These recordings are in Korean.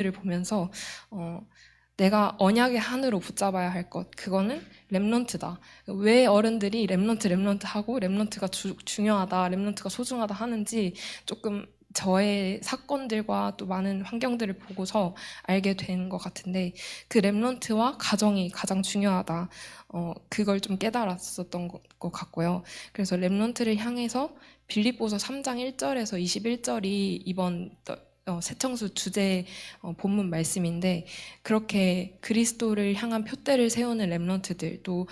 를 보면서 내가 언약의 한으로 붙잡아야 할 것, 그거는 렘넌트다. 왜 어른들이 렘넌트 하고 렘넌트가 중요하다, 렘넌트가 소중하다 하는지 조금 저의 사건들과 또 많은 환경들을 보고서 알게 된 것 같은데, 그 렘넌트와 가정이 가장 중요하다. 그걸 좀 깨달았었던 것 같고요. 그래서 렘넌트를 향해서 빌립보서 3장 1절에서 21절이 이번 새청수 주제 본문 말씀인데, 그렇게 그리스도를 향한 표대를 세우는 렘넌트들, 또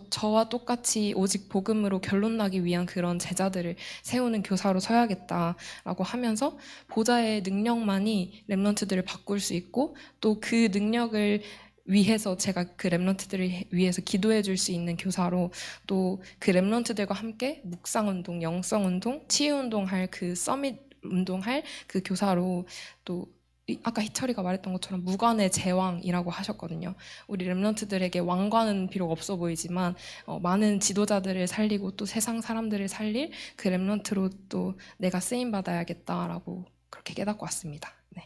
저와 똑같이 오직 복음으로 결론나기 위한 그런 제자들을 세우는 교사로 서야겠다라고 하면서, 보좌의 능력만이 렘넌트들을 바꿀 수 있고, 또 그 능력을 위해서 제가 그 렘넌트들을 위해서 기도해 줄 수 있는 교사로, 또 그 렘넌트들과 함께 묵상운동, 영성운동, 치유운동 할 그 서밋 운동할 그 교사로, 또 아까 희철이가 말했던 것처럼 무관의 제왕이라고 하셨거든요. 우리 렘넌트들에게 왕관은 비록 없어 보이지만 많은 지도자들을 살리고 또 세상 사람들을 살릴 그 렘넌트로 또 내가 쓰임 받아야겠다라고 그렇게 깨닫고 왔습니다. 네.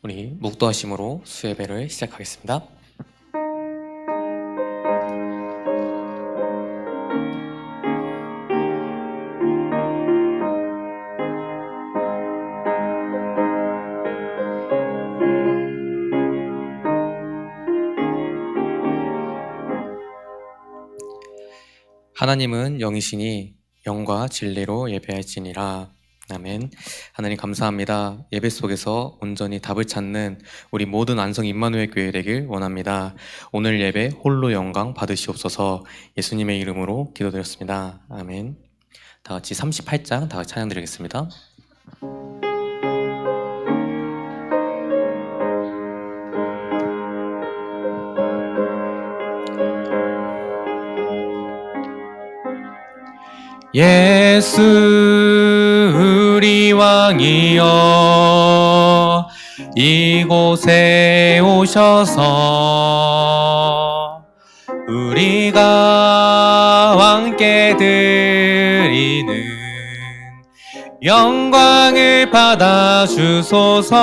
우리 묵도하심으로 수예배를 시작하겠습니다. 하나님은 영이시니 영과 진리로 예배할지니라. 아멘. 하나님 감사합니다. 예배 속에서 온전히 답을 찾는 우리 모든 안성 임마누엘 교회 되길 원합니다. 오늘 예배 홀로 영광 받으시옵소서. 예수님의 이름으로 기도드렸습니다. 아멘. 다 같이 38장 다 같이 찬양 드리겠습니다. 예수 우리 왕이여 이곳에 오셔서 우리가 왕께 드리는 영광을 받아 주소서.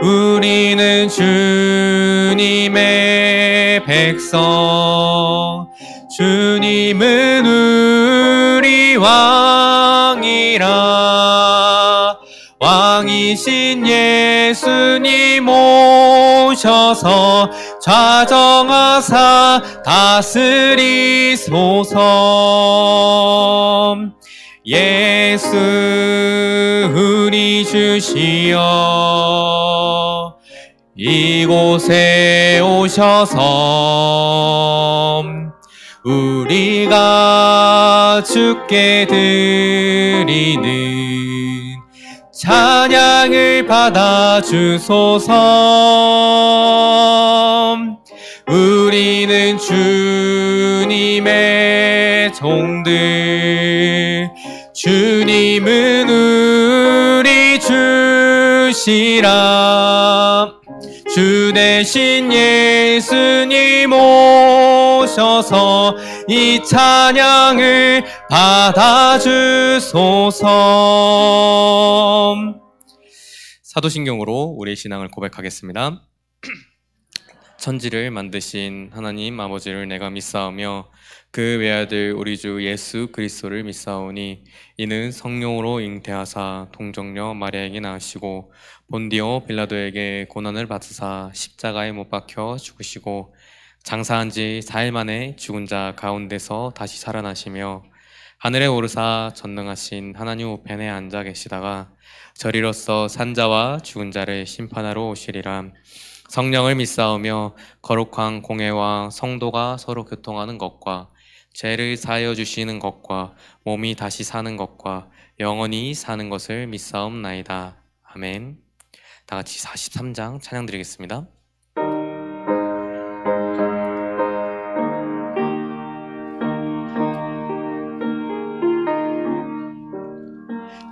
우리는 주님의 백성, 주님은 우리 왕이라. 왕이신 예수님 오셔서 좌정하사 다스리소서. 예수 우리 주시여 이곳에 오셔서 우리가 주께 드리는 찬양을 받아 주소서. 우리는 주님의 종들, 주님은 우리 주시라. 주 대신 예수님 오셔서 이 찬양을 받아주소서. 사도신경으로 우리의 신앙을 고백하겠습니다. 천지를 만드신 하나님 아버지를 내가 믿사오며 그 외아들 우리 주 예수 그리스도를 믿사오니 이는 성령으로 잉태하사 동정녀 마리아에게 낳으시고 본디오 빌라도에게 고난을 받으사 십자가에 못 박혀 죽으시고 장사한 지 4일 만에 죽은 자 가운데서 다시 살아나시며 하늘에 오르사 전능하신 하나님 우편에 앉아 계시다가 저리로서 산자와 죽은 자를 심판하러 오시리라. 성령을 믿사오며 거룩한 공회와 성도가 서로 교통하는 것과 죄를 사하여 주시는 것과 몸이 다시 사는 것과 영원히 사는 것을 믿사옵나이다. 아멘. 다 같이 43장 찬양 드리겠습니다.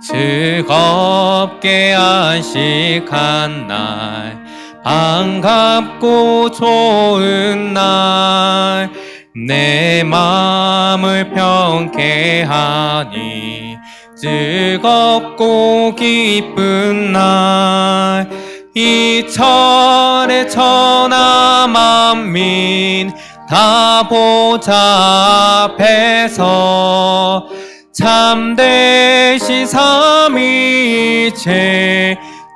즐겁게 안식한 날 반갑고 좋은 날 내 마음을 평쾌하니 즐겁고 기쁜 날 이철의 천하 만민 다 보좌 앞에서 참되신 삼위일체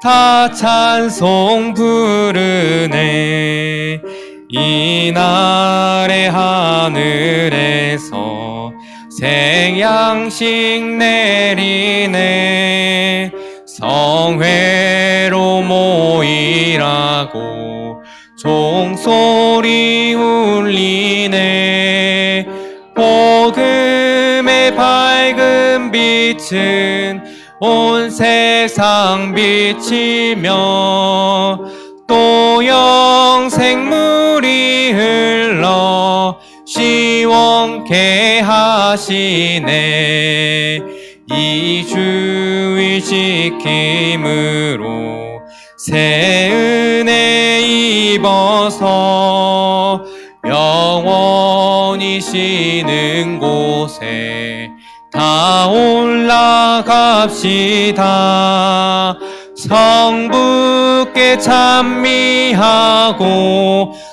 다 찬송 부르네. 이날의 하늘에서 생양식 내리네. 성회로 모이라고 종소리 울리네. 복음의 밝은 빛은 온 세상 비치며 또 영생물이 흘러 시원케 하시네. 이 주의 지킴으로 새 은혜 입어서 영원히 쉬는 곳에 다 올라갑시다. 성부께 찬미하고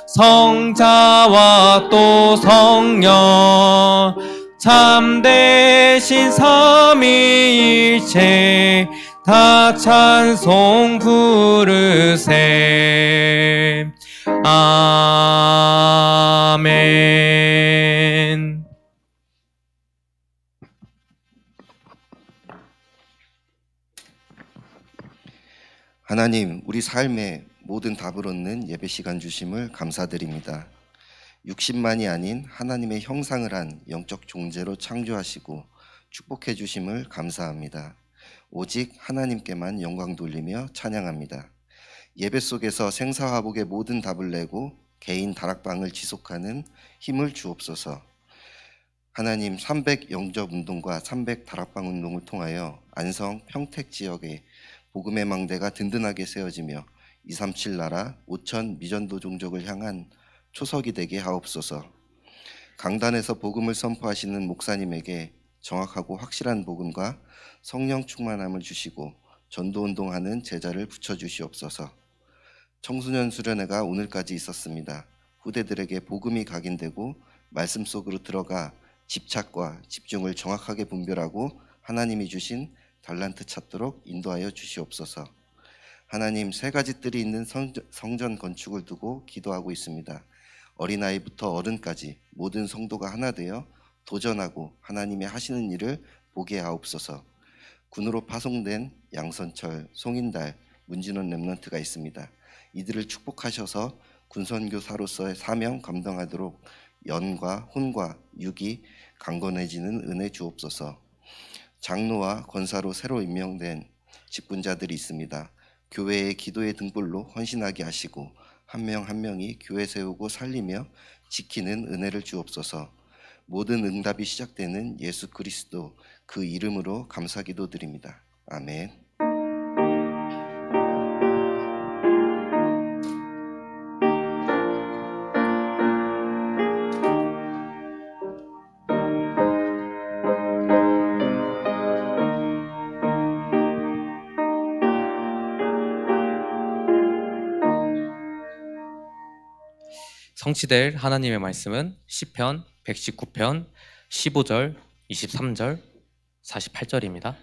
성자와 또 성령 참되신 삼위일체 다 찬송 부르세. 아멘. 하나님, 우리 삶에 모든 답을 얻는 예배 시간 주심을 감사드립니다. 60만이 아닌 하나님의 형상을 한 영적 존재로 창조하시고 축복해 주심을 감사합니다. 오직 하나님께만 영광 돌리며 찬양합니다. 예배 속에서 생사화복의 모든 답을 내고 개인 다락방을 지속하는 힘을 주옵소서. 하나님, 300 영접 운동과 300 다락방 운동을 통하여 안성 평택 지역에 복음의 망대가 든든하게 세워지며 237 나라 5천 미전도 종족을 향한 초석이 되게 하옵소서. 강단에서 복음을 선포하시는 목사님에게 정확하고 확실한 복음과 성령 충만함을 주시고 전도운동하는 제자를 붙여주시옵소서. 청소년 수련회가 오늘까지 있었습니다. 후대들에게 복음이 각인되고 말씀 속으로 들어가 집착과 집중을 정확하게 분별하고 하나님이 주신 달란트 찾도록 인도하여 주시옵소서. 하나님, 세 가지 뜰이 있는 성전 건축을 두고 기도하고 있습니다. 어린아이부터 어른까지 모든 성도가 하나 되어 도전하고 하나님의 하시는 일을 보게 하옵소서. 군으로 파송된 양선철, 송인달, 문진원 랩런트가 있습니다. 이들을 축복하셔서 군선교사로서의 사명 감당하도록 연과 혼과 육이 강건해지는 은혜 주옵소서. 장로와 권사로 새로 임명된 직분자들이 있습니다. 교회의 기도의 등불로 헌신하게 하시고 한 명 한 명이 교회 세우고 살리며 지키는 은혜를 주옵소서. 모든 응답이 시작되는 예수 그리스도 그 이름으로 감사기도 드립니다. 아멘. 성취될 하나님의 말씀은 시편 119편 15절, 23절, 48절입니다.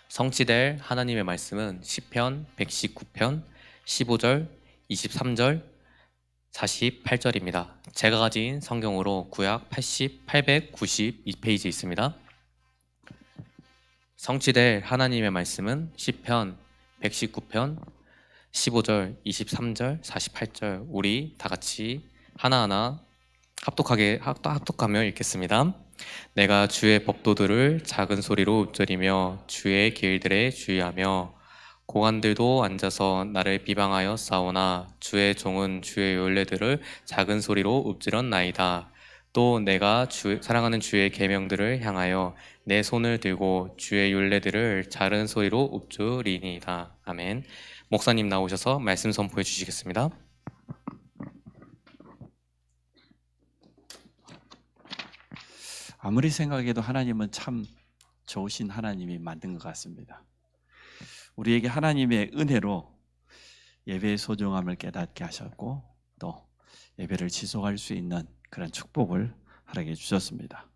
성취될 하나님의 말씀은 시편 119편 15절, 23절, 48절입니다. 제가 가진 성경으로 구약 892페이지 있습니다. 성취될 하나님의 말씀은 시편 119편 15절, 23절, 48절 우리 다 같이 하나하나 합독하며 읽겠습니다. 내가 주의 법도들을 작은 소리로 읊조리며 주의 길들에 주의하며 고관들도 앉아서 나를 비방하여 싸우나 주의 종은 주의 율례들을 작은 소리로 읊조렸나이다. 또 내가 사랑하는 주의 계명들을 향하여 내 손을 들고 주의 율례들을 작은 소리로 읊조리니이다. 아멘. 목사님 나오셔서 말씀 선포해 주시겠습니다. 아무리 생각해도 하나님은 참 좋으신 하나님이 만든 것 같습니다. 우리에게 하나님의 은혜로 예배의 소중함을 깨닫게 하셨고 또 예배를 지속할 수 있는 그런 축복을 허락해 주셨습니다.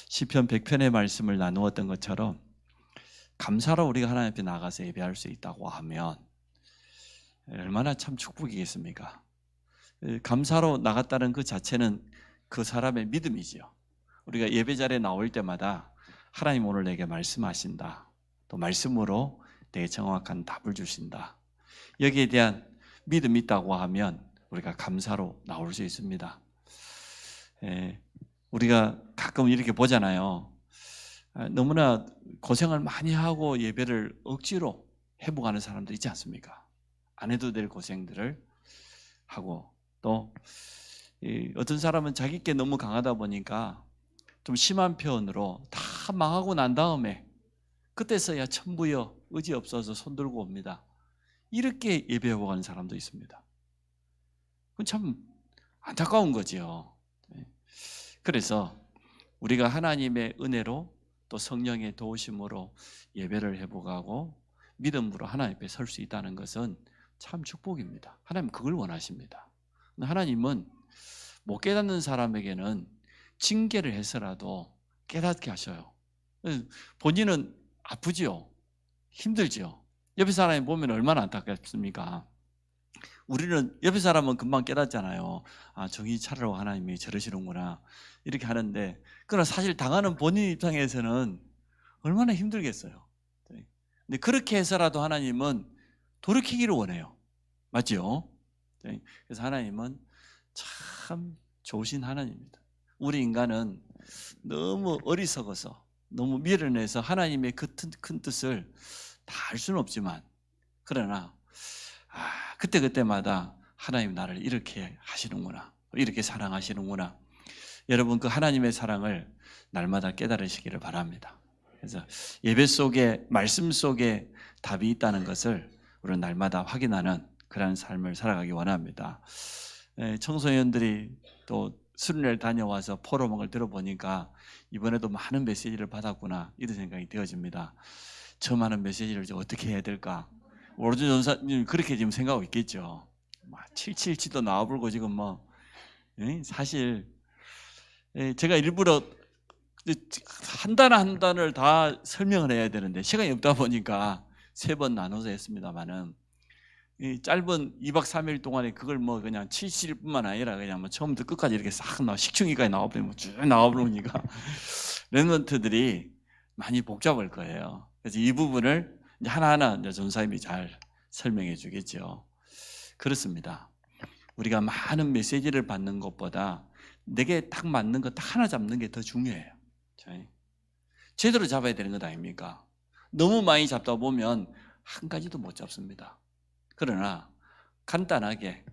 시편 100편의 말씀을 나누었던 것처럼 감사로 우리가 하나님 앞에 나가서 예배할 수 있다고 하면 얼마나 참 축복이겠습니까? 감사로 나갔다는 그 자체는 그 사람의 믿음이지요. 우리가 예배 자리에 나올 때마다 하나님 오늘 내게 말씀하신다. 또 말씀으로 내게 정확한 답을 주신다. 여기에 대한 믿음이 있다고 하면 우리가 감사로 나올 수 있습니다. 우리가 가끔 이렇게 보잖아요. 너무나 고생을 많이 하고 예배를 억지로 회복하는 사람들 있지 않습니까? 안 해도 될 고생들을 하고 또 어떤 사람은 자기께 너무 강하다 보니까 좀 심한 표현으로 다 망하고 난 다음에 그때서야 천부여 의지 없어서 손 들고 옵니다. 이렇게 예배 회복하는 사람도 있습니다. 그건 참 안타까운 거지요. 그래서 우리가 하나님의 은혜로 또 성령의 도우심으로 예배를 회복하고 믿음으로 하나님 앞에 설 수 있다는 것은 참 축복입니다. 하나님 그걸 원하십니다. 하나님은 못 깨닫는 사람에게는 징계를 해서라도 깨닫게 하셔요. 본인은 아프지요. 힘들지요. 옆에 사람이 보면 얼마나 안타깝습니까? 우리는 옆에 사람은 금방 깨닫잖아요. 아, 정신 차리라고 하나님이 저러시는구나 이렇게 하는데 그러나 사실 당하는 본인 입장에서는 얼마나 힘들겠어요. 근데 그렇게 해서라도 하나님은 돌이키기를 원해요. 맞죠? 그래서 하나님은 참 좋으신 하나님입니다. 우리 인간은 너무 어리석어서 너무 미련해서 하나님의 그 큰 뜻을 다 알 수는 없지만 그러나 그때그때마다 하나님 나를 이렇게 하시는구나, 이렇게 사랑하시는구나. 여러분 그 하나님의 사랑을 날마다 깨달으시기를 바랍니다. 그래서 예배 속에 말씀 속에 답이 있다는 것을 우리는 날마다 확인하는 그런 삶을 살아가기 원합니다. 청소년들이 또 수련회를 다녀와서 포럼을 들어보니까 이번에도 많은 메시지를 받았구나 이런 생각이 되어집니다. 저 많은 메시지를 어떻게 해야 될까? 오로지 전사님 그렇게 지금 생각하고 있겠죠. 777도 나와불고 지금 사실 제가 일부러 한 단 한 단을 다 설명을 해야 되는데 시간이 없다 보니까 3번 나눠서 했습니다만은 짧은 2박 3일 동안에 그걸 그냥 777뿐만 아니라 그냥 처음부터 끝까지 이렇게 싹 식충이까지 나와버리면 쭉 나와버리니까 렘넌트들이 많이 복잡할 거예요. 그래서 이 부분을 하나하나 전사님이 잘 설명해 주겠죠. 그렇습니다. 우리가 많은 메시지를 받는 것보다 내게 딱 맞는 것 딱 하나 잡는 게 더 중요해요. 제대로 잡아야 되는 것 아닙니까? 너무 많이 잡다 보면 한 가지도 못 잡습니다. 그러나 간단하게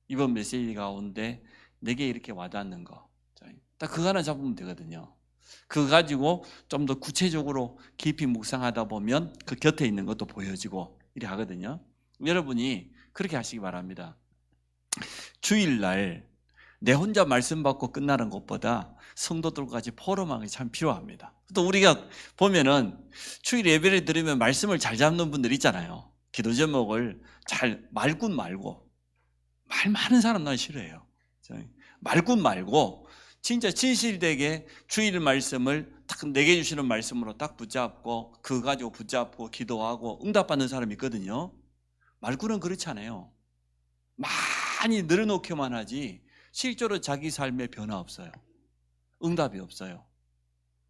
이번 메시지 가운데 내게 이렇게 와닿는 거 딱 그거 하나 잡으면 되거든요. 그거 가지고 좀 더 구체적으로 깊이 묵상하다 보면 그 곁에 있는 것도 보여지고 이래 하거든요. 여러분이 그렇게 하시기 바랍니다. 주일날 내 혼자 말씀 받고 끝나는 것보다 성도들까지 포럼하는 게 참 필요합니다. 또 우리가 보면은 주일 예배를 들으면 말씀을 잘 잡는 분들 있잖아요. 기도 제목을 잘 말군 말고 말 많은 사람 난 싫어해요. 말군 말고 진짜 진실되게 주일 말씀을 딱 내게 주시는 말씀으로 딱 붙잡고 그거 가지고 붙잡고 기도하고 응답받는 사람이 있거든요. 말군은 그렇지 않아요. 많이 늘어놓기만 하지 실제로 자기 삶에 변화 없어요. 응답이 없어요.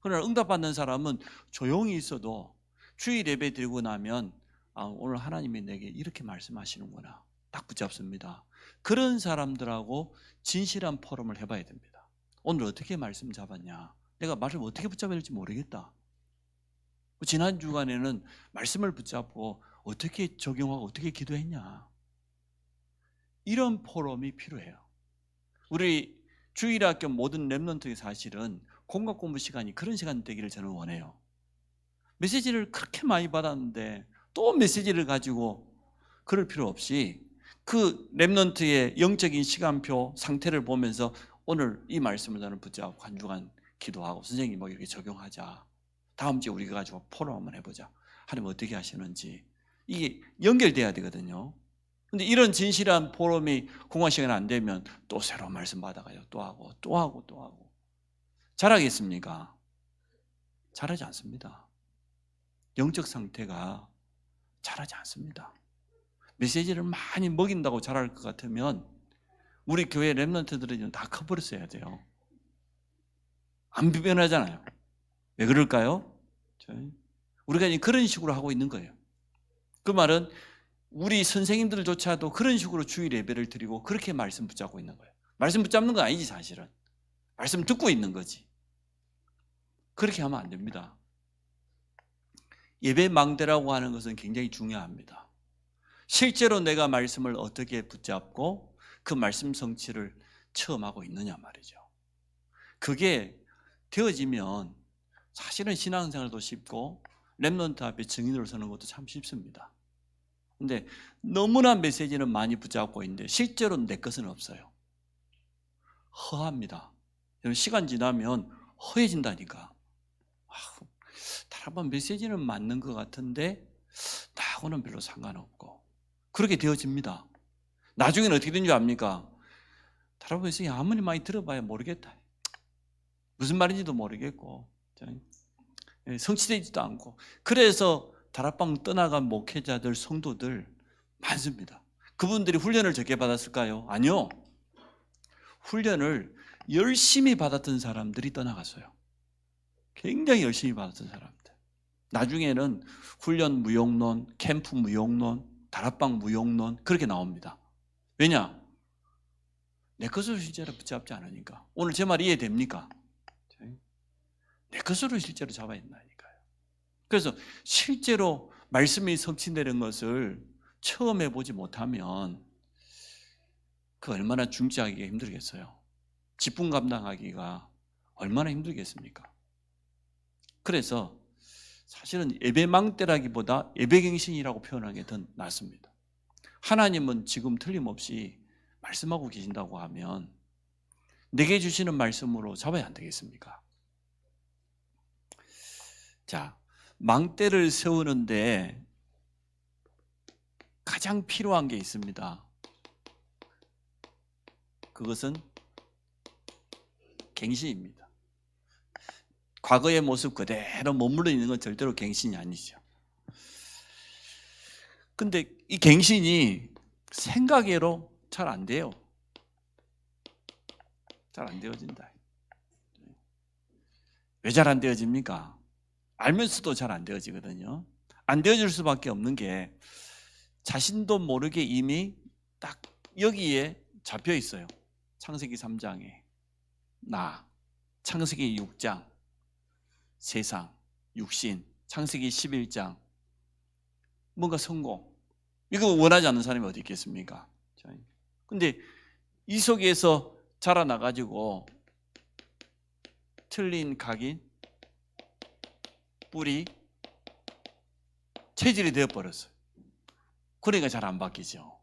그러나 응답받는 사람은 조용히 있어도 주일 예배 드리고 나면 오늘 하나님이 내게 이렇게 말씀하시는구나 딱 붙잡습니다. 그런 사람들하고 진실한 포럼을 해봐야 됩니다. 오늘 어떻게 말씀 잡았냐? 내가 말을 어떻게 붙잡아야 될지 모르겠다. 지난 주간에는 말씀을 붙잡고 어떻게 적용하고 어떻게 기도했냐? 이런 포럼이 필요해요. 우리 주일학교 모든 렘넌트의 사실은 공각 공부 시간이 그런 시간 되기를 저는 원해요. 메시지를 그렇게 많이 받았는데 또 메시지를 가지고 그럴 필요 없이 그 렘넌트의 영적인 시간표 상태를 보면서 오늘 이 말씀을 나는 붙잡고 한 주간 기도하고 선생님 뭐 이렇게 적용하자. 다음 주에 우리가 가지고 포럼 한번 해보자. 하나님 어떻게 하시는지. 이게 연결돼야 되거든요. 근데 이런 진실한 포럼이 공화 시간이 안 되면 또 새로운 말씀 받아가요. 또 하고 또 하고 또 하고. 잘하겠습니까? 잘하지 않습니다. 영적 상태가 잘하지 않습니다. 메시지를 많이 먹인다고 잘할 것 같으면 우리 교회 렘넌트들은 다 커버렸어야 돼요. 안 변하잖아요. 왜 그럴까요? 우리가 그런 식으로 하고 있는 거예요. 그 말은 우리 선생님들조차도 그런 식으로 주일 예배를 드리고 그렇게 말씀 붙잡고 있는 거예요. 말씀 붙잡는 건 아니지 사실은. 말씀 듣고 있는 거지. 그렇게 하면 안 됩니다. 예배 망대라고 하는 것은 굉장히 중요합니다. 실제로 내가 말씀을 어떻게 붙잡고 그 말씀 성취를 체험하고 있느냐 말이죠. 그게 되어지면 사실은 신앙생활도 쉽고 렘넌트 앞에 증인으로 서는 것도 참 쉽습니다. 근데 너무나 메시지는 많이 붙잡고 있는데 실제로 내 것은 없어요. 허합니다. 시간 지나면 허해진다니까. 다른 메시지는 맞는 것 같은데 나하고는 별로 상관없고 그렇게 되어집니다. 나중에는 어떻게 되는지 압니까? 다른 메시지 아무리 많이 들어봐야 모르겠다. 무슨 말인지도 모르겠고 성취되지도 않고 그래서 다락방 떠나간 목회자들, 성도들 많습니다. 그분들이 훈련을 적게 받았을까요? 아니요. 훈련을 열심히 받았던 사람들이 떠나갔어요. 굉장히 열심히 받았던 사람들. 나중에는 훈련 무용론, 캠프 무용론, 다락방 무용론 그렇게 나옵니다. 왜냐? 내 것으로 실제로 붙잡지 않으니까. 오늘 제 말 이해됩니까? 내 것으로 실제로 잡아야 된다니까요. 그래서 실제로 말씀이 성취되는 것을 처음 해보지 못하면 그 얼마나 중지하기가 힘들겠어요. 직분 감당하기가 얼마나 힘들겠습니까? 그래서 사실은 예배망대라기보다 예배갱신이라고 표현하는 게 더 낫습니다. 하나님은 지금 틀림없이 말씀하고 계신다고 하면 내게 주시는 말씀으로 잡아야 안 되겠습니까? 자, 망대를 세우는데 가장 필요한 게 있습니다. 그것은 갱신입니다. 과거의 모습 그대로 머물러 있는 건 절대로 갱신이 아니죠. 근데 이 갱신이 생각외로 잘 안 돼요. 잘 안 되어진다. 왜 잘 안 되어집니까? 알면서도 잘 안 되어지거든요. 안 되어질 수밖에 없는 게 자신도 모르게 이미 딱 여기에 잡혀 있어요. 창세기 3장에 나, 창세기 6장 세상, 육신, 창세기 11장 뭔가 성공 이거 원하지 않는 사람이 어디 있겠습니까? 근데 이 속에서 자라나가지고 틀린 각인, 뿌리, 체질이 되어버렸어요. 그러니까 잘 안 바뀌죠.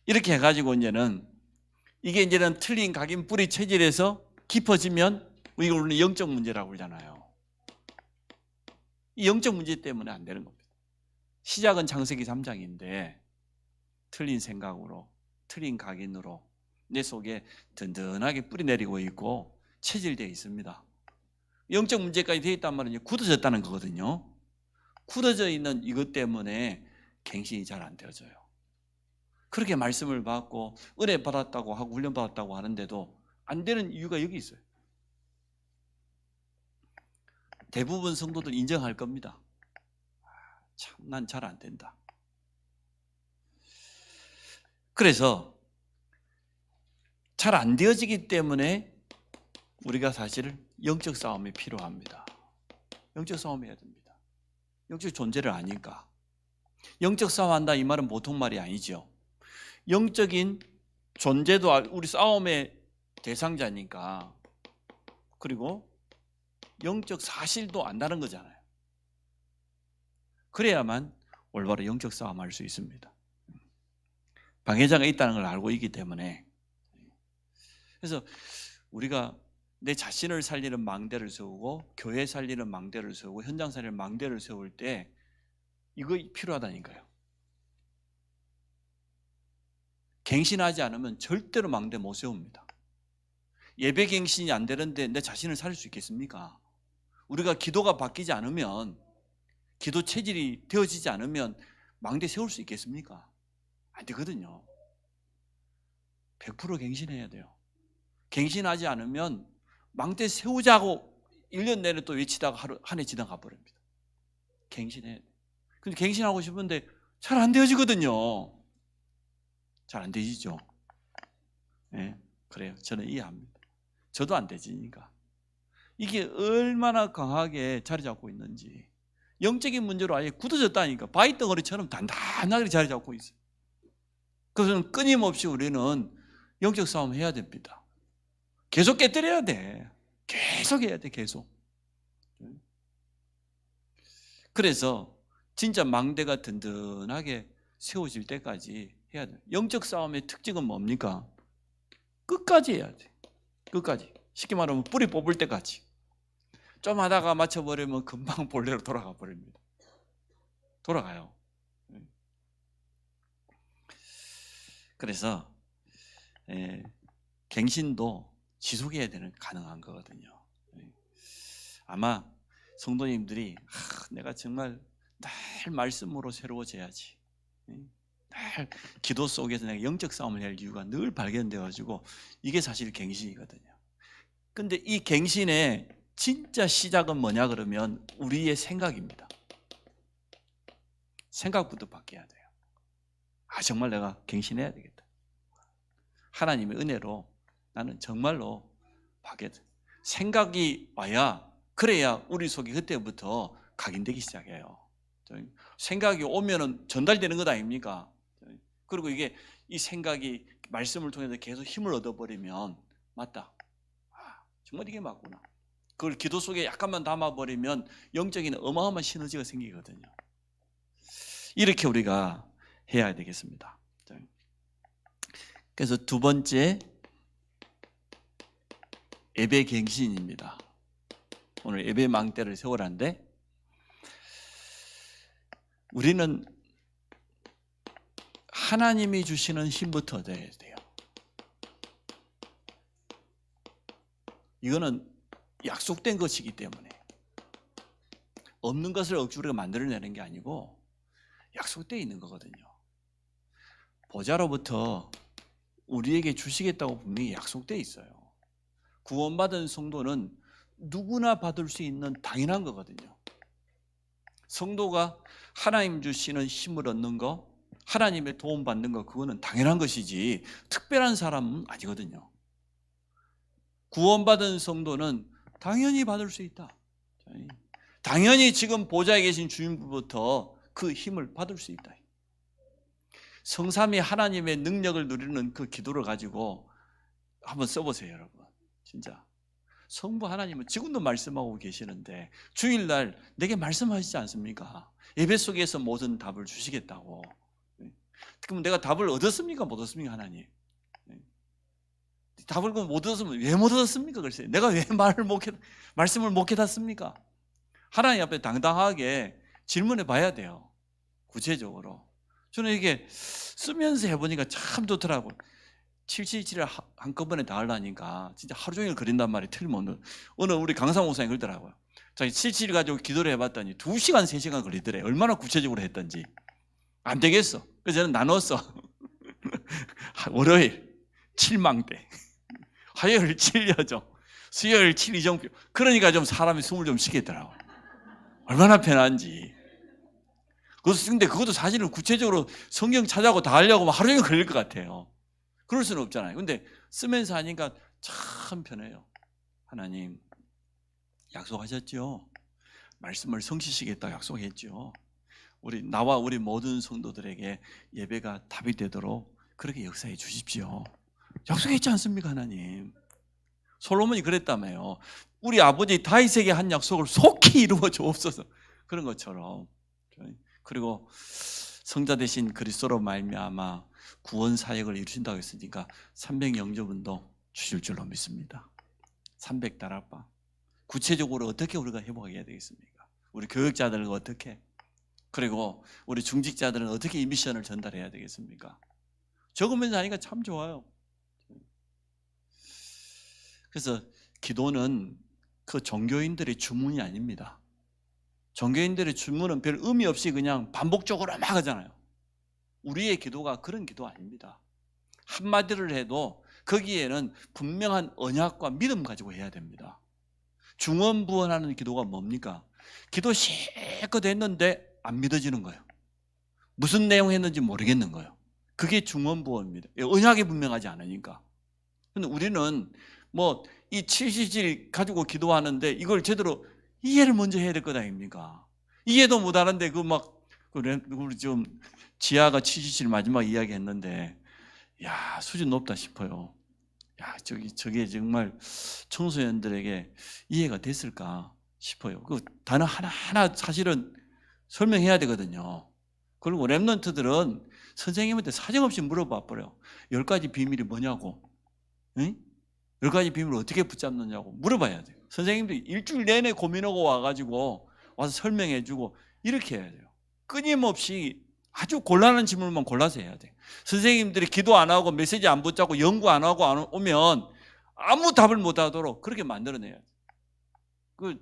이렇게 해가지고 이제는 틀린 각인, 뿌리, 체질에서 깊어지면 이걸 우리는 영적 문제라고 그러잖아요. 이 영적 문제 때문에 안 되는 겁니다. 시작은 창세기 3장인데 틀린 생각으로, 틀린 각인으로 내 속에 든든하게 뿌리 내리고 있고 체질되어 있습니다. 영적 문제까지 되어 있단 말은 굳어졌다는 거거든요. 굳어져 있는 이것 때문에 갱신이 잘 안 되어져요. 그렇게 말씀을 받고 은혜 받았다고 하고 훈련 받았다고 하는데도 안 되는 이유가 여기 있어요. 대부분 성도들 인정할 겁니다. 참, 난 잘 안 된다. 그래서 잘 안 되어지기 때문에 우리가 사실 영적 싸움이 필요합니다. 영적 싸움 해야 됩니다. 영적 존재를 아니까. 영적 싸움한다 이 말은 보통 말이 아니죠. 영적인 존재도 우리 싸움의 대상자니까. 그리고 영적 사실도 안다는 거잖아요. 그래야만 올바로 영적 싸움할 수 있습니다. 방해자가 있다는 걸 알고 있기 때문에. 그래서 우리가 내 자신을 살리는 망대를 세우고 교회 살리는 망대를 세우고 현장 살리는 망대를 세울 때 이거 필요하다니까요. 갱신하지 않으면 절대로 망대 못 세웁니다. 예배 갱신이 안 되는데 내 자신을 살릴 수 있겠습니까? 우리가 기도가 바뀌지 않으면, 기도 체질이 되어지지 않으면 망대 세울 수 있겠습니까? 안 되거든요. 100% 갱신해야 돼요. 갱신하지 않으면 망대 세우자고 1년 내내 또 외치다가 한 해 지나가 버립니다. 갱신해야 돼요. 근데 갱신하고 싶은데 잘 안 되어지거든요. 잘 안 되지죠. 네, 그래요. 저는 이해합니다. 저도 안 되지니까. 이게 얼마나 강하게 자리 잡고 있는지. 영적인 문제로 아예 굳어졌다니까. 바위덩어리처럼 단단하게 자리 잡고 있어요. 그래서 끊임없이 우리는 영적 싸움 해야 됩니다. 계속 깨뜨려야 돼. 계속 해야 돼. 계속. 그래서 진짜 망대가 든든하게 세워질 때까지 해야 돼. 영적 싸움의 특징은 뭡니까? 끝까지 해야 돼. 끝까지. 쉽게 말하면 뿌리 뽑을 때까지. 좀 하다가 맞춰버리면 금방 본래로 돌아가 버립니다. 돌아가요. 그래서 갱신도 지속해야 되는 가능한 거거든요. 아마 성도님들이 내가 정말 늘 말씀으로 새로워져야지, 늘 기도 속에서 내가 영적 싸움을 할 이유가 늘 발견되어 가지고 이게 사실 갱신이거든요. 근데 이 갱신의 진짜 시작은 뭐냐 그러면 우리의 생각입니다. 생각부터 바뀌어야 돼요. 정말 내가 갱신해야 되겠다. 하나님의 은혜로 나는 정말로 바뀌어야 돼. 생각이 와야, 그래야 우리 속에 그때부터 각인되기 시작해요. 생각이 오면은 전달되는 것 아닙니까? 그리고 이 생각이 말씀을 통해서 계속 힘을 얻어버리면, 맞다, 정말 이게 맞구나. 그걸 기도 속에 약간만 담아버리면 영적인 어마어마한 시너지가 생기거든요. 이렇게 우리가 해야 되겠습니다. 그래서 두 번째, 예배 갱신입니다. 오늘 예배 망대를 세우라는데, 우리는 하나님이 주시는 힘부터 얻어야 돼요. 이거는 약속된 것이기 때문에 없는 것을 억지로 만들어내는 게 아니고 약속되어 있는 거거든요. 보좌로부터 우리에게 주시겠다고 분명히 약속되어 있어요. 구원받은 성도는 누구나 받을 수 있는 당연한 거거든요. 성도가 하나님 주시는 힘을 얻는 거, 하나님의 도움 받는 거, 그거는 당연한 것이지 특별한 사람은 아니거든요. 구원받은 성도는 당연히 받을 수 있다. 당연히 지금 보좌에 계신 주님부터 그 힘을 받을 수 있다. 성삼위 하나님의 능력을 누리는 그 기도를 가지고 한번 써보세요, 여러분. 진짜 성부 하나님은 지금도 말씀하고 계시는데 주일날 내게 말씀하시지 않습니까? 예배 속에서 모든 답을 주시겠다고. 그럼 내가 답을 얻었습니까? 못 얻었습니까? 하나님 답을 못 얻었으면 왜 못 얻었습니까? 글쎄, 내가 왜 말씀을 못 깨닫습니까? 하나님 앞에 당당하게 질문해 봐야 돼요. 구체적으로. 저는 이게 쓰면서 해보니까 참 좋더라고요. 777을 한꺼번에 다 하려니까 진짜 하루 종일 그린단 말이 틀림없는. 오늘 우리 강사 목사님 그러더라고요. 자기 777 가지고 기도를 해봤더니 2시간, 3시간 걸리더래. 얼마나 구체적으로 했던지. 안 되겠어. 그래서 저는 나눴어. 월요일 7망대, 화요일 7여정, 수요일 7이정표. 그러니까 좀 사람이 숨을 좀 쉬겠더라고. 얼마나 편한지. 근데 그것도 사실은 구체적으로 성경 찾아고 다 하려고 하루 종일 걸릴 것 같아요. 그럴 수는 없잖아요. 근데 쓰면서 하니까 참 편해요. 하나님 약속하셨죠. 말씀을 성취시겠다고 약속했죠. 나와 우리 모든 성도들에게 예배가 답이 되도록 그렇게 역사해 주십시오. 약속했지 않습니까, 하나님? 솔로몬이 그랬다며요. 우리 아버지 다윗에게 한 약속을 속히 이루어 주옵소서. 그런 것처럼 그리고 성자 대신 그리스도로 말미암아 구원 사역을 이루신다고 했으니까 300영접은도 주실 줄로 믿습니다. 300다락방. 구체적으로 어떻게 우리가 회복해야 되겠습니까? 우리 교육자들은 어떻게? 그리고 우리 중직자들은 어떻게 이 미션을 전달해야 되겠습니까? 적으면서 하니까 참 좋아요. 그래서 기도는 그 종교인들의 주문이 아닙니다. 종교인들의 주문은 별 의미 없이 그냥 반복적으로 막 하잖아요. 우리의 기도가 그런 기도 아닙니다. 한마디를 해도 거기에는 분명한 언약과 믿음 가지고 해야 됩니다. 중언부언하는 기도가 뭡니까? 기도 실컷 했는데 안 믿어지는 거예요. 무슨 내용 했는지 모르겠는 거예요. 그게 중언부언입니다. 언약이 분명하지 않으니까. 근데 우리는 뭐 이 70일 가지고 기도하는데 이걸 제대로 이해를 먼저 해야 될 것 아닙니까? 이해도 못하는데 우리 좀 지하가 70일 마지막 이야기 했는데 야 수준 높다 싶어요. 야 저게 정말 청소년들에게 이해가 됐을까 싶어요. 그 단어 하나하나 사실은 설명해야 되거든요. 그리고 랩런트들은 선생님한테 사정없이 물어봐 버려요. 10가지 비밀이 뭐냐고. 응? 10가지 비밀을 어떻게 붙잡느냐고 물어봐야 돼요. 선생님들이 일주일 내내 고민하고 와가지고 와서 설명해주고 이렇게 해야 돼요. 끊임없이 아주 곤란한 질문만 골라서 해야 돼요. 선생님들이 기도 안 하고 메시지 안 붙잡고 연구 안 하고 안 오면 아무 답을 못 하도록 그렇게 만들어내야 돼요. 그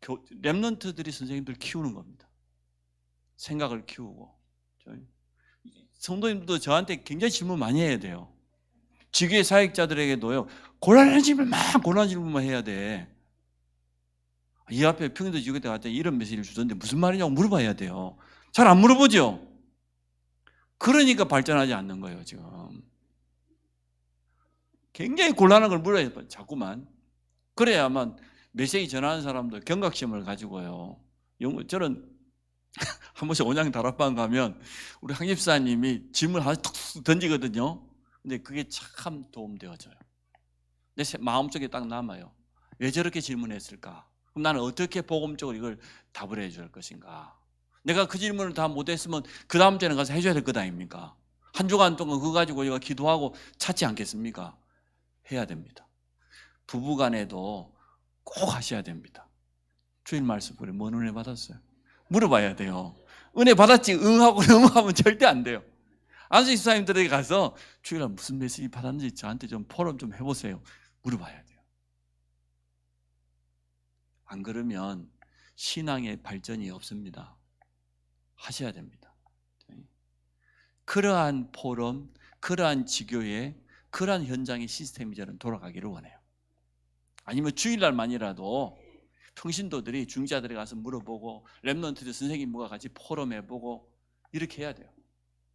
랩런트들이 선생님들 키우는 겁니다. 생각을 키우고. 성도님들도 저한테 굉장히 질문 많이 해야 돼요. 지교회 사역자들에게도요. 곤란한 질문만 해야 돼. 이 앞에 평균도 지교회 때 갔더니 이런 메시지를 주던데 무슨 말이냐고 물어봐야 돼요. 잘 안 물어보죠. 그러니까 발전하지 않는 거예요. 지금 굉장히 곤란한 걸 물어야 돼요. 자꾸만. 그래야만 메시지 전하는 사람도 경각심을 가지고요. 저는 한 번씩 온양 다락방 가면 우리 황 집사님이 질문 하나 툭 던지거든요. 근데 그게 참 도움되어져요. 내 마음속에 딱 남아요. 왜 저렇게 질문했을까? 그럼 나는 어떻게 복음적으로 이걸 답을 해줄 것인가? 내가 그 질문을 다 못했으면 그 다음 주에는 가서 해줘야 될 것 아닙니까? 한 주간 동안 그거 가지고 우리가 기도하고 찾지 않겠습니까? 해야 됩니다. 부부간에도 꼭 하셔야 됩니다. 주일 말씀 우리 뭔 은혜 받았어요? 물어봐야 돼요. 은혜 받았지 응하고 응하면 절대 안 돼요. 안수 집사님들에게 가서 주일날 무슨 메시지 받았는지 저한테 좀 포럼 좀 해보세요. 물어봐야 돼요. 안 그러면 신앙의 발전이 없습니다. 하셔야 됩니다. 그러한 포럼, 그러한 지교회, 그러한 현장의 시스템이 저는 돌아가기를 원해요. 아니면 주일날만이라도 평신도들이 중자들에 가서 물어보고 랩런트들 선생님과 같이 포럼해보고 이렇게 해야 돼요.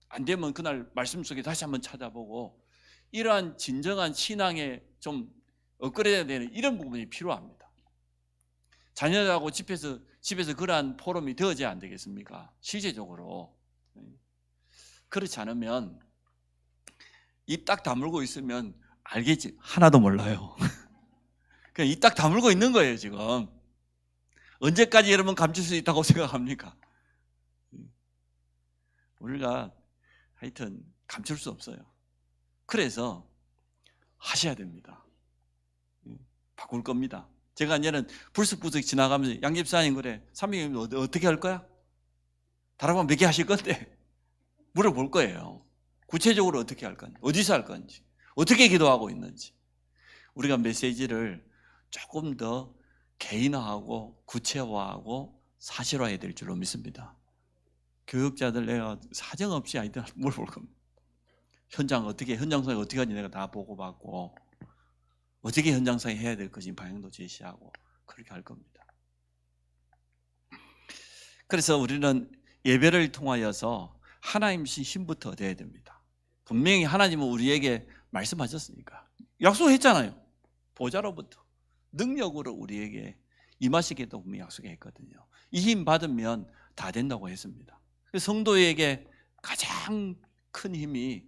안 되면 그날 말씀 속에 다시 한번 찾아보고 이러한 진정한 신앙에 좀 업그레이드해야 되는 이런 부분이 필요합니다. 자녀들하고 집에서 그러한 포럼이 되어져야 안 되겠습니까? 실제적으로. 그렇지 않으면 입 딱 다물고 있으면 알겠지. 하나도 몰라요. 그냥 입 딱 다물고 있는 거예요, 지금. 언제까지 여러분 감출 수 있다고 생각합니까? 우리가 하여튼 감출 수 없어요. 그래서 하셔야 됩니다. 바꿀 겁니다. 제가 이제는 불쑥불쑥 지나가면서 양 집사님 그래 300명 어떻게 할 거야? 다락방 몇 개 하실 건데 물어볼 거예요. 구체적으로 어떻게 할 건지, 어디서 할 건지, 어떻게 기도하고 있는지. 우리가 메시지를 조금 더 개인화하고 구체화하고 사실화해야 될 줄로 믿습니다. 교육자들 내가 사정없이 아이들 물어볼 겁니다. 현장 사역 어떻게 하는지 내가 다 보고받고 어떻게 현장 사역 해야 될 것인지 방향도 제시하고 그렇게 할 겁니다. 그래서 우리는 예배를 통하여서 하나님신 힘부터 얻어야 됩니다. 분명히 하나님은 우리에게 말씀하셨으니까 약속했잖아요. 보좌로부터 능력으로 우리에게 임하시겠다고 분명히 약속했거든요. 이 힘 받으면 다 된다고 했습니다. 성도에게 가장 큰 힘이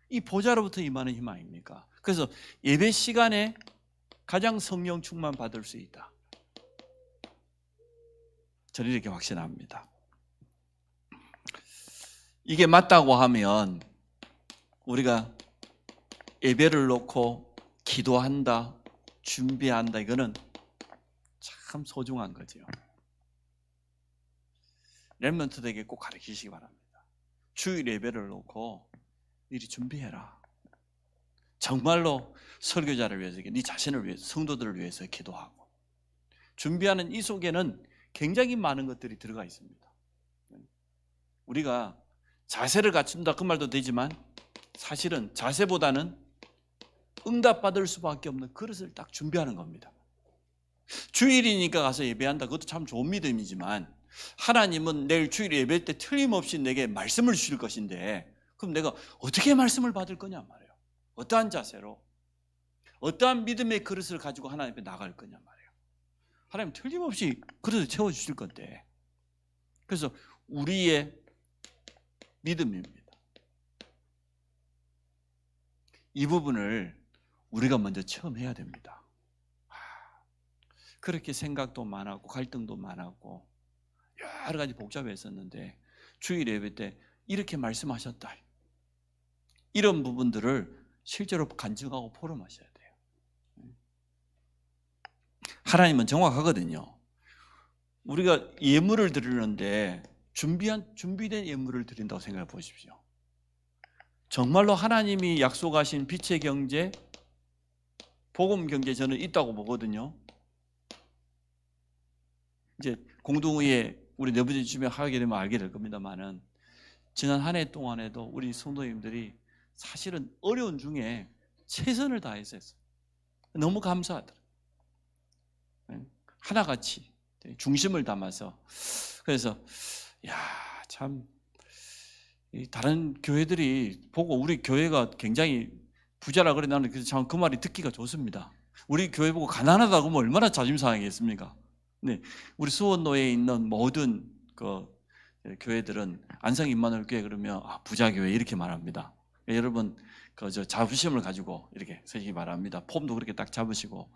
이 보좌로부터 임하는 힘 아닙니까? 그래서 예배 시간에 가장 성령 충만 받을 수 있다. 저는 이렇게 확신합니다. 이게 맞다고 하면 우리가 예배를 놓고 기도한다, 준비한다, 이거는 참 소중한 거죠. 렘넌트들에게 꼭 가르치시기 바랍니다. 주일 예배를 놓고 미리 준비해라. 정말로 설교자를 위해서, 네 자신을 위해서, 성도들을 위해서 기도하고 준비하는 이 속에는 굉장히 많은 것들이 들어가 있습니다. 우리가 자세를 갖춘다 그 말도 되지만 사실은 자세보다는 응답받을 수밖에 없는 그릇을 딱 준비하는 겁니다. 주일이니까 가서 예배한다, 그것도 참 좋은 믿음이지만 하나님은 내일 주일 예배 때 틀림없이 내게 말씀을 주실 것인데 그럼 내가 어떻게 말씀을 받을 거냐 말이에요. 어떠한 자세로, 어떠한 믿음의 그릇을 가지고 하나님 앞에 나갈 거냐 말이에요. 하나님 틀림없이 그릇을 채워주실 건데, 그래서 우리의 믿음입니다. 이 부분을 우리가 먼저 체험해야 됩니다. 그렇게 생각도 많았고 갈등도 많았고 여러 가지 복잡했었는데 주일 예배 때 이렇게 말씀하셨다, 이런 부분들을 실제로 간증하고 포럼하셔야 돼요. 하나님은 정확하거든요. 우리가 예물을 드리는데 준비된 예물을 드린다고 생각해 보십시오. 정말로 하나님이 약속하신 빛의 경제, 복음 경제, 저는 있다고 보거든요. 이제 공동의회 우리 내부진 주변에 하게 되면 알게 될 겁니다만은 지난 한 해 동안에도 우리 성도님들이 사실은 어려운 중에 최선을 다해서 했어요. 너무 감사하더라고요. 하나같이 중심을 담아서. 그래서 참 다른 교회들이 보고 우리 교회가 굉장히 부자라 그래, 나는 참 그 말이 듣기가 좋습니다. 우리 교회 보고 가난하다고 하면 얼마나 자존심 상하겠습니까? 네, 우리 수원로에 있는 모든 그 교회들은 안성 임마누엘 교회 그러면 부자 교회 이렇게 말합니다. 여러분 저 자부심을 가지고 이렇게 서시기 바랍니다. 폼도 그렇게 딱 잡으시고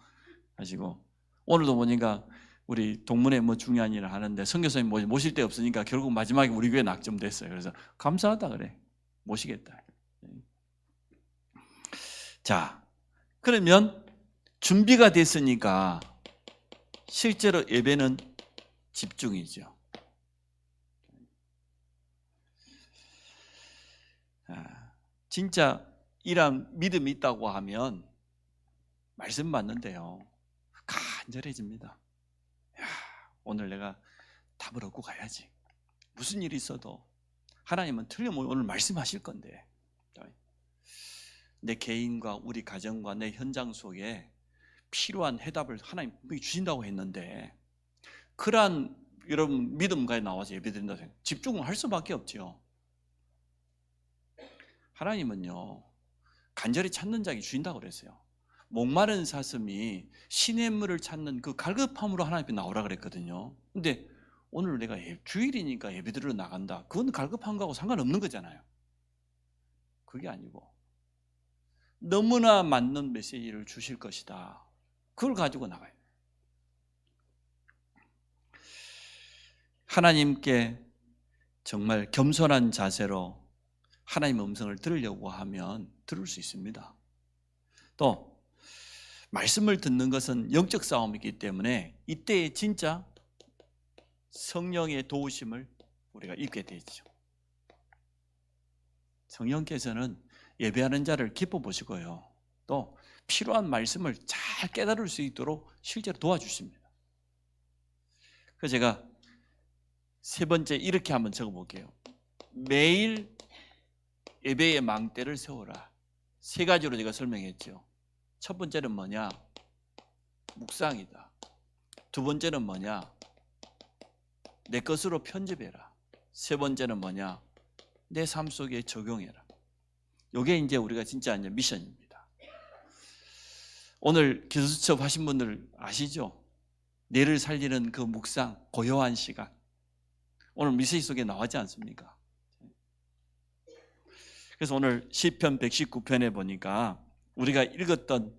하시고, 오늘도 보니까 우리 동문회 뭐 중요한 일을 하는데 선교사님 모실 데 없으니까 결국 마지막에 우리 교회 낙점됐어요. 그래서 감사하다 그래, 모시겠다. 자, 그러면 준비가 됐으니까 실제로 예배는 집중이죠. 진짜 이런 믿음이 있다고 하면 말씀 받는데요 간절해집니다. 오늘 내가 답을 얻고 가야지. 무슨 일이 있어도 하나님은 틀림없이 오늘 말씀하실 건데 내 개인과 우리 가정과 내 현장 속에 필요한 해답을 하나님 분명히 주신다고 했는데, 그러한 여러분 믿음가에 나와서 예배드린다고 생각해요. 집중을 할 수밖에 없죠. 하나님은요 간절히 찾는 자에게 주신다고 그랬어요. 목마른 사슴이 시냇물을 찾는 그 갈급함으로 하나님 앞에 나오라 그랬거든요. 근데 오늘 내가 주일이니까 예배드리러 나간다, 그건 갈급한 거하고 상관없는 거잖아요. 그게 아니고 너무나 맞는 메시지를 주실 것이다, 그걸 가지고 나가요. 하나님께 정말 겸손한 자세로 하나님의 음성을 들으려고 하면 들을 수 있습니다. 또 말씀을 듣는 것은 영적 싸움이기 때문에 이때에 진짜 성령의 도우심을 우리가 입게 되죠. 성령께서는 예배하는 자를 기뻐 보시고요, 또 필요한 말씀을 잘 깨달을 수 있도록 실제로 도와주십니다. 그래서 제가 세 번째 이렇게 한번 적어볼게요. 매일 예배의 망대를 세워라. 세 가지로 제가 설명했죠. 첫 번째는 뭐냐? 묵상이다. 두 번째는 뭐냐? 내 것으로 편집해라. 세 번째는 뭐냐? 내 삶 속에 적용해라. 이게 이제 우리가 진짜 이제 미션입니다. 오늘 기도수첩 하신 분들 아시죠? 뇌를 살리는 그 묵상, 고요한 시간. 오늘 메시지 속에 나왔지 않습니까? 그래서 오늘 시편 119편에 보니까 우리가 읽었던